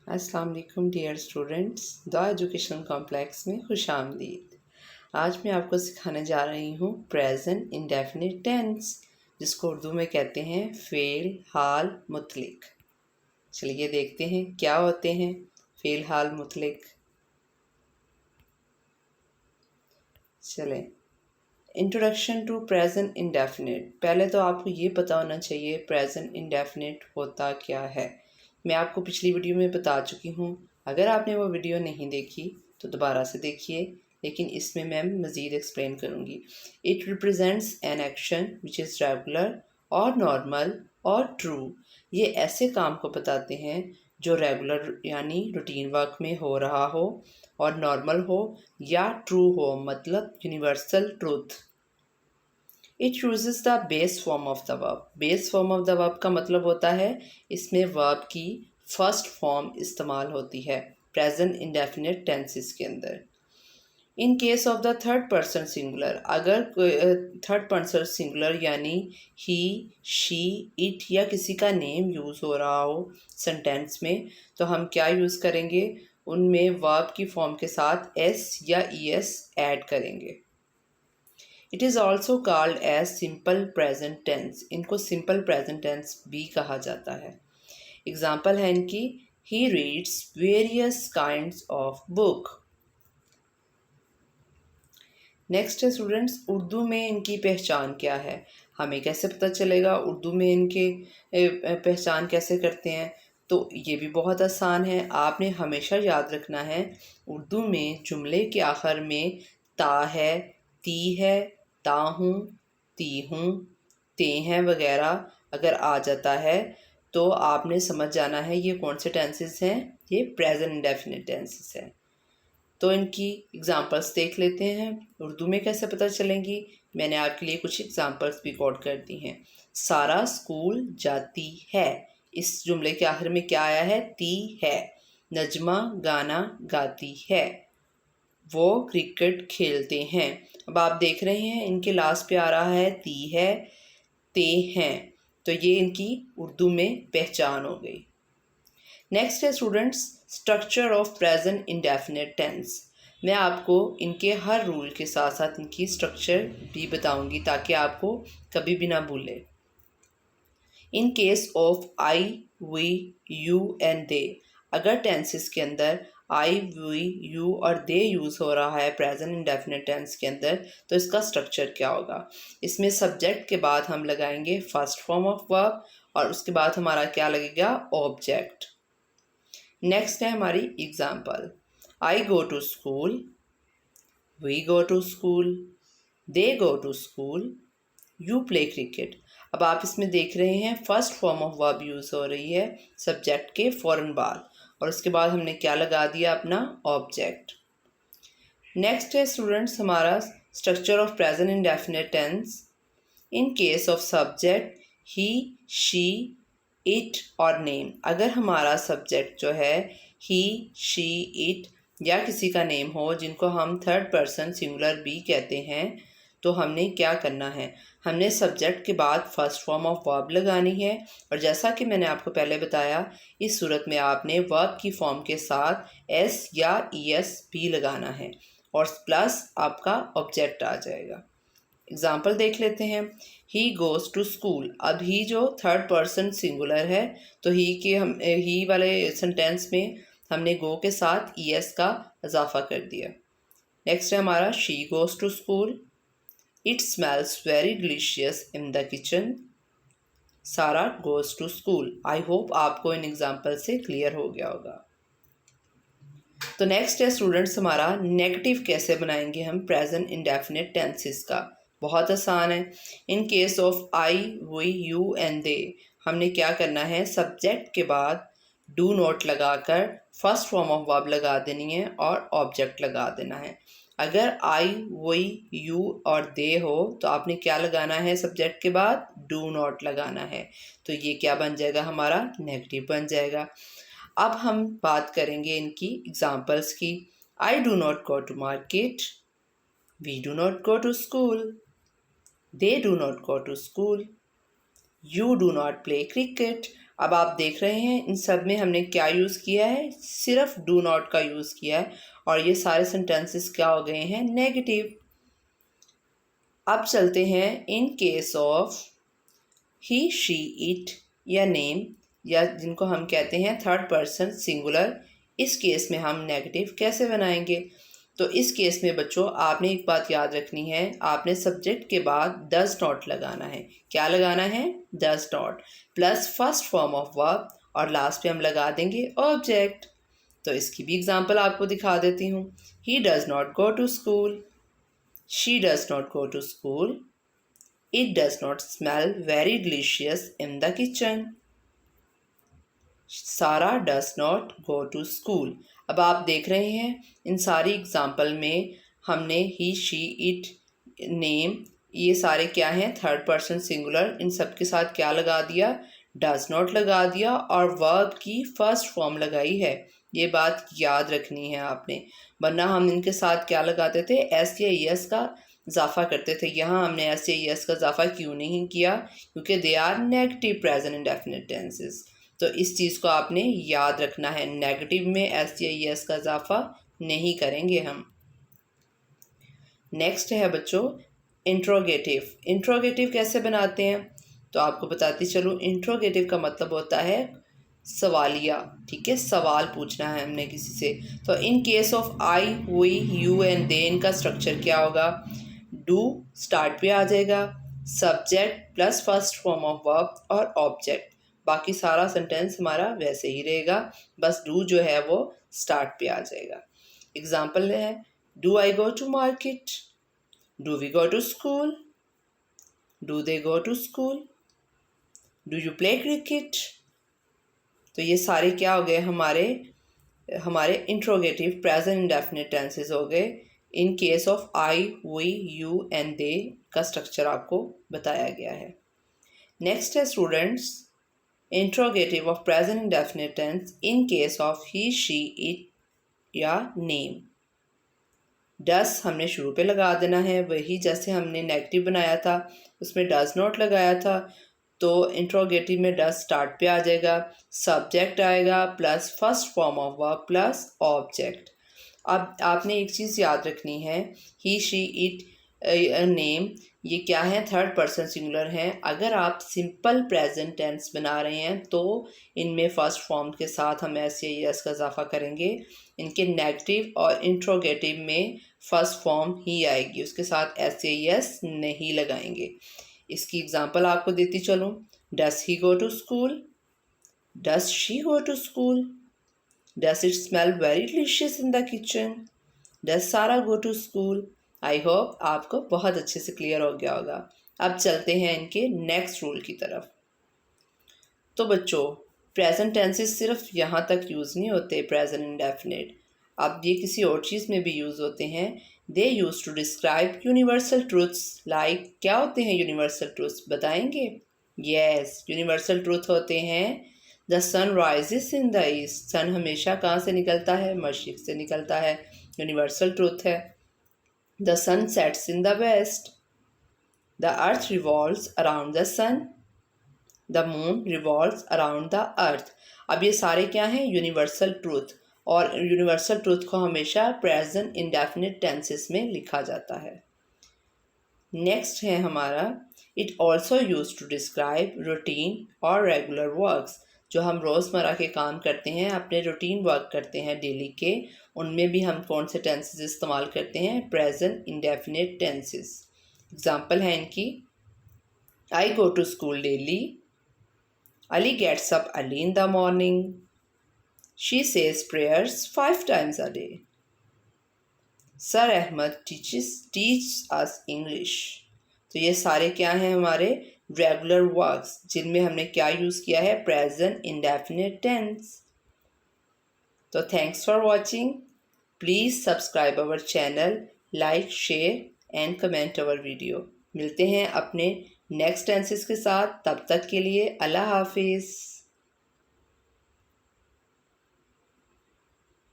अस्सलाम वालेकुम dear students, the education complex में खुश आमदीद। आज मैं आपको सिखाने जा रही हूँ प्रेजेंट इंडेफिनिट टेंस, जिसको उर्दू में कहते हैं फ़ेल हाल मुतलिक। चलिए देखते हैं क्या होते हैं फ़ेल हाल मुतलिक। चलें, इंट्रोडक्शन टू प्रेजेंट इंडेफिनिट। पहले तो आपको ये पता होना चाहिए प्रेजेंट इंडेफिनिट होता क्या है। मैं आपको पिछली वीडियो में बता चुकी हूँ। अगर आपने वो वीडियो नहीं देखी तो दोबारा से देखिए, लेकिन इसमें मैं मज़ीद एक्सप्लेन करूँगी। It represents an action which is regular और नॉर्मल और ट्रू। ये ऐसे काम को बताते हैं जो रेगुलर यानी रूटीन वर्क में हो रहा हो और नॉर्मल हो या ट्रू हो, मतलब universal truth. It uses the base form of the verb. Base form of the verb का मतलब होता है इसमें वर्ब की फर्स्ट फॉर्म इस्तेमाल होती है प्रेजेंट इंडेफिनिट टेंसेस के अंदर। इन case of the third person singular, अगर थर्ड पर्सन सिंगुलर यानी ही, शी, इट या किसी का नेम यूज़ हो रहा हो सेंटेंस में, तो हम क्या यूज़ करेंगे, उनमें वर्ब की फॉर्म के साथ एस या ई एस ऐड करेंगे। It is also called as simple present tense. इनको सिंपल प्रेजेंट टेंस भी कहा जाता है। एग्जाम्पल है इनकी, he reads various kinds of book. Next है स्टूडेंट्स, उर्दू में इनकी पहचान क्या है। हमें कैसे पता चलेगा उर्दू में इनके पहचान कैसे करते हैं। तो ये भी बहुत आसान है। आपने हमेशा याद रखना है उर्दू में जुमले के आखिर में ता है, ती है, ता हूँ, ती हूँ, ते हैं वगैरह अगर आ जाता है तो आपने समझ जाना है ये कौन से टेंसेस हैं, ये प्रेजेंट इंडेफिनिट टेंसेस हैं। तो इनकी एग्ज़ाम्पल्स देख लेते हैं। उर्दू में कैसे पता चलेंगी, मैंने आपके लिए कुछ एग्ज़ाम्पल्स भी कोट कर दी हैं। सारा स्कूल जाती है, इस जुमले के आखिर में क्या आया है, ती है। नजमा गाना गाती है, वो क्रिकेट खेलते हैं। अब आप देख रहे हैं इनके लास्ट पे आ रहा है ती है, ते हैं, तो ये इनकी उर्दू में पहचान हो गई। नेक्स्ट है students structure of present indefinite tense. मैं आपको इनके हर रूल के साथ साथ इनकी स्ट्रक्चर भी बताऊंगी ताकि आपको कभी भी ना भूले। In case of I, we, you and they, अगर टेंसेस के अंदर आई, वी, यू और दे यूज़ हो रहा है प्रेजेंट इंडेफिनिट टेंस के अंदर, तो इसका स्ट्रक्चर क्या होगा। इसमें सब्जेक्ट के बाद हम लगाएंगे फर्स्ट फॉर्म ऑफ वर्ब और उसके बाद हमारा क्या लगेगा, ऑब्जेक्ट। नेक्स्ट है हमारी example, I go to school, we go to school, they go to school, you play cricket. अब आप इसमें देख रहे हैं first form of verb use हो रही है सब्जेक्ट के फ़ौरन बाद और उसके बाद हमने क्या लगा दिया, अपना ऑब्जेक्ट। नेक्स्ट है स्टूडेंट्स हमारा structure of present indefinite tense. In case of subject he, she, it और नेम, अगर हमारा सब्जेक्ट जो है ही, शी, इट या किसी का नेम हो जिनको हम थर्ड पर्सन सिंगुलर भी कहते हैं, तो हमने क्या करना है, हमने सब्जेक्ट के बाद फर्स्ट फॉर्म ऑफ वर्ब लगानी है। और जैसा कि मैंने आपको पहले बताया, इस सूरत में आपने वर्ब की फॉर्म के साथ एस या ई एस भी लगाना है और प्लस आपका ऑब्जेक्ट आ जाएगा। एग्जाम्पल देख लेते हैं, ही गोज़ टू स्कूल। अब ही जो थर्ड पर्सन सिंगुलर है तो ही वाले सेंटेंस में हमने गो के साथ ई एस का इजाफा कर दिया। नेक्स्ट है हमारा she goes to school, it smells very delicious in the kitchen, Sara goes to school. I hope आपको इन एग्जाम्पल से क्लियर हो गया होगा। तो नेक्स्ट है स्टूडेंट्स हमारा नेगेटिव कैसे बनाएंगे हम प्रेजेंट इंडेफिनिट टेंसेस का। बहुत आसान है। In case of I, we, you and they, हमने क्या करना है, सब्जेक्ट के बाद डू नॉट लगाकर फर्स्ट फॉर्म ऑफ वर्ब लगा देनी है और ऑब्जेक्ट लगा देना है। अगर आई, वी, यू और दे हो तो आपने क्या लगाना है, सब्जेक्ट के बाद डू नॉट लगाना है, तो ये क्या बन जाएगा, हमारा नेगेटिव बन जाएगा। अब हम बात करेंगे इनकी एग्जाम्पल्स की। I do not go to market, we do not go to school, they do not go to school, you do not play cricket. अब आप देख रहे हैं इन सब में हमने क्या यूज़ किया है, सिर्फ डू नॉट का यूज़ किया है और ये सारे सेंटेंसेस क्या हो गए हैं, नेगेटिव। अब चलते हैं इन case of he, she, it या नेम, या जिनको हम कहते हैं थर्ड पर्सन सिंगुलर, इस केस में हम नेगेटिव कैसे बनाएंगे। तो इस केस में बच्चों आपने एक बात याद रखनी है, आपने सब्जेक्ट के बाद डज नॉट लगाना है। क्या लगाना है, does not plus first form of verb और लास्ट पे हम लगा देंगे ऑब्जेक्ट। तो इसकी भी एग्जांपल आपको दिखा देती हूँ। He does not go to school, she does not go to school, it does not smell very delicious in the kitchen, Sara does not go to school. अब आप देख रहे हैं इन सारी एग्जाम्पल में हमने ही, शी, इट, नेम, ये सारे क्या हैं, थर्ड पर्सन सिंगुलर, इन सब के साथ क्या लगा दिया, डज नॉट लगा दिया और वर्ब की फर्स्ट फॉर्म लगाई है। ये बात याद रखनी है आपने, वरना हम इनके साथ क्या लगाते थे, एस या एस का इजाफा करते थे। यहाँ हमने एस या एस का इजाफा क्यों नहीं किया, क्योंकि they are negative present indefinite tenses. तो इस चीज़ को आपने याद रखना है, नेगेटिव में एस या एस का इजाफा नहीं करेंगे हम। नेक्स्ट है बच्चों इंट्रोगेटिव। इंट्रोगेटिव कैसे बनाते हैं, तो आपको बताती चलूँ। इंट्रोगेटिव का मतलब होता है सवालिया, ठीक है, सवाल पूछना है हमने किसी से। तो in case of I, we, you and they, इनका स्ट्रक्चर क्या होगा, डू स्टार्ट पे आ जाएगा, subject plus first form of verb और ऑब्जेक्ट, बाकी सारा सेंटेंस हमारा वैसे ही रहेगा, बस डू जो है वो स्टार्ट पे आ जाएगा। एग्जाम्पल है, do I go to market, do we go to school, do they go to school, do you play cricket. तो ये सारे क्या हो गए, हमारे इंट्रोगेटिव प्रेजेंट इंडेफिनिट टेंसेस हो गए। In case of I, we, you and they का स्ट्रक्चर आपको बताया गया है। नेक्स्ट है students interrogative of present indefinite tense in case of he, she, it या नेम। डस हमने शुरू पे लगा देना है, वही जैसे हमने नेगेटिव बनाया था उसमें डज नॉट लगाया था, तो इंट्रोगेटिव में डस स्टार्ट पे आ जाएगा, सब्जेक्ट आएगा plus first form of verb plus object. अब आपने एक चीज़ याद रखनी है, ही, शी, इट, नेम, ये क्या है, थर्ड पर्सन सिंगुलर हैं। अगर आप सिंपल प्रेजेंट टेंस बना रहे हैं तो इनमें फर्स्ट फॉर्म के साथ हम एस या एस का इजाफा करेंगे। इनके नेगेटिव और इंट्रोगेटिव में फर्स्ट फॉर्म ही आएगी, उसके साथ एस या एस नहीं लगाएंगे। इसकी एग्जांपल आपको देती चलूँ, does he go to school, does she go to school, does it smell very delicious in the kitchen, does Sara go to school. I hope आपको बहुत अच्छे से क्लियर हो गया होगा। अब चलते हैं इनके नेक्स्ट रूल की तरफ। तो बच्चों प्रेजेंट टेंसेस सिर्फ यहाँ तक यूज़ नहीं होते प्रेजेंट इंडेफिनिट, अब ये किसी और चीज़ में भी यूज़ होते हैं। They use to describe universal truths, like क्या होते हैं यूनिवर्सल ट्रूथ्स, बताएंगे। यस, यूनिवर्सल ट्रूथ होते हैं the sun rises in the east, sun हमेशा कहाँ से निकलता है, मशरिक से निकलता है, यूनिवर्सल ट्रूथ है। The sun sets in the west. The earth revolves around the sun. The moon revolves around the earth. अब ये सारे क्या हैं, यूनिवर्सल ट्रूथ, और यूनिवर्सल ट्रूथ को हमेशा प्रेजेंट इंडेफिनिट टेंसेस में लिखा जाता है। नेक्स्ट है हमारा, it also use to describe routine और रेगुलर वर्क्स, जो हम रोज़मर्रा के काम करते हैं, अपने रूटीन वर्क करते हैं डेली के, उनमें भी हम कौन से टेंसेस इस्तेमाल करते हैं, प्रेजेंट इंडेफिनिट टेंसेस। एग्जांपल है इनकी, I go to school daily, Ali gets up early in the morning, she says prayers 5 times a day, sir Ahmad teach us English. तो ये सारे क्या हैं, हमारे रेगुलर वर्क्स, जिनमें हमने क्या यूज़ किया है, प्रेजेंट इंडेफिनिट टेंस। तो thanks for watching, please subscribe our channel, like, share and comment our video. मिलते हैं अपने नेक्स्ट टेंसेस के साथ, तब तक के लिए अल्लाह हाफिज़।